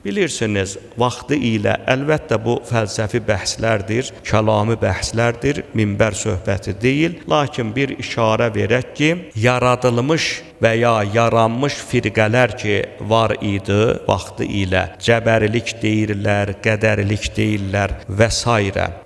Bilirsiniz, vaxtı ilə əlbəttə bu fəlsəfi bəhslərdir, kəlami bəhslərdir, minbər söhbəti deyil. Lakin bir işarə verək ki, yaradılmış və ya yaranmış firqələr ki var idi vaxtı ilə, cəbərilik deyirlər, qədərlik deyirlər və s.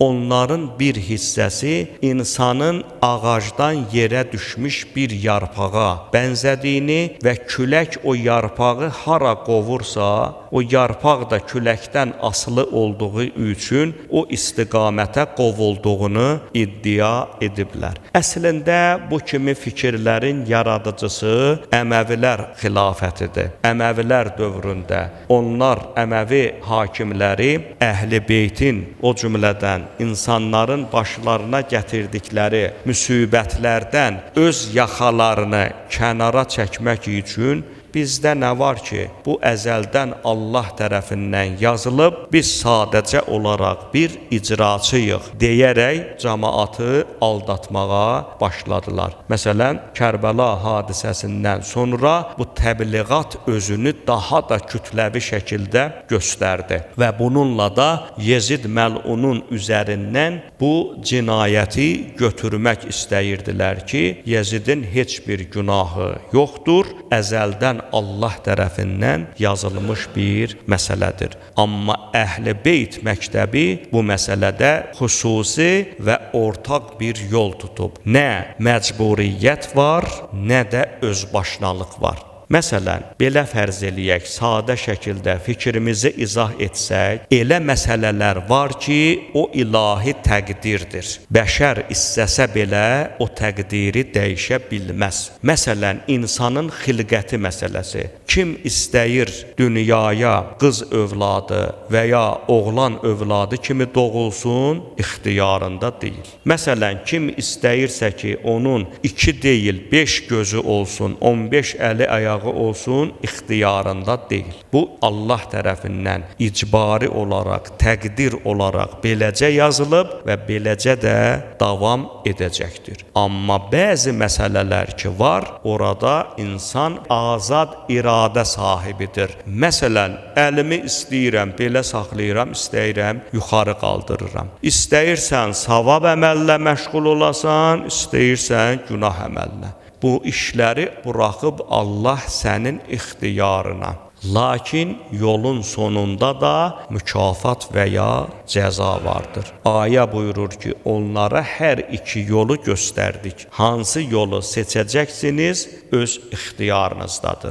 Onların bir hissəsi insanın ağacdan yerə düşmüş bir yarpağa bənzədiyini və külək o yarpağı hara qovursa, o yarpaq da küləkdən asılı olduğu üçün o istiqamətə qovulduğunu iddia ediblər. Əslində bu kimi fikirlərin yaradıcısı Əməvilər xilafətidir. Əməvilər dövründə onlar Əməvi hakimləri Əhl-i Beytin, o cümlədən insanların başlarına gətirdikləri müsibətlərdən öz yaxalarını kənara çəkmək üçün bizdə nə var ki, bu əzəldən Allah tərəfindən yazılıb, biz sadəcə olaraq bir icraçıyıq deyərək cəmaatı aldatmağa başladılar. Məsələn, Kərbəla hadisəsindən sonra bu təbliğat özünü daha da kütləvi şəkildə göstərdi və bununla da Yezid məlunun üzərindən bu cinayəti götürmək istəyirdilər ki, Yezidin heç bir günahı yoxdur, əzəldən Allah tərəfindən yazılmış bir məsələdir. Amma Əhl-i Beyt məktəbi bu məsələdə xüsusi və ortaq bir yol tutub. Nə məcburiyyət var, nə də özbaşınalıq var. Məsələn, belə fərz eləyək, sadə şəkildə fikrimizi izah etsək, elə məsələlər var ki, o ilahi təqdirdir. Bəşər istəsə belə o təqdiri dəyişə bilməz. Məsələn, insanın xilqəti məsələsi. Kim istəyir dünyaya qız övladı və ya oğlan övladı kimi doğulsun, ixtiyarında deyil. Məsələn, kim istəyirsə ki, onun 2 deyil, 5 gözü olsun, 15 əli ayağı olsun, ixtiyarında deyil. Bu Allah tərəfindən icbari olaraq, təqdir olaraq beləcə yazılıb və beləcə də davam edəcəkdir. Amma bəzi məsələlər ki var, orada insan azad iradə sahibidir. Məsələn, əlimi istəyirəm, belə saxlayıram, istəyirəm, yuxarı qaldırıram. İstəyirsən savab əməllə məşğul olasan, istəyirsən günah əməllə. Bu işləri buraxıb Allah sənin ixtiyarına. Lakin yolun sonunda da mükafat və ya cəza vardır. Ayə buyurur ki, onlara hər iki yolu göstərdik. Hansı yolu seçəcəksiniz, öz ixtiyarınızdadır.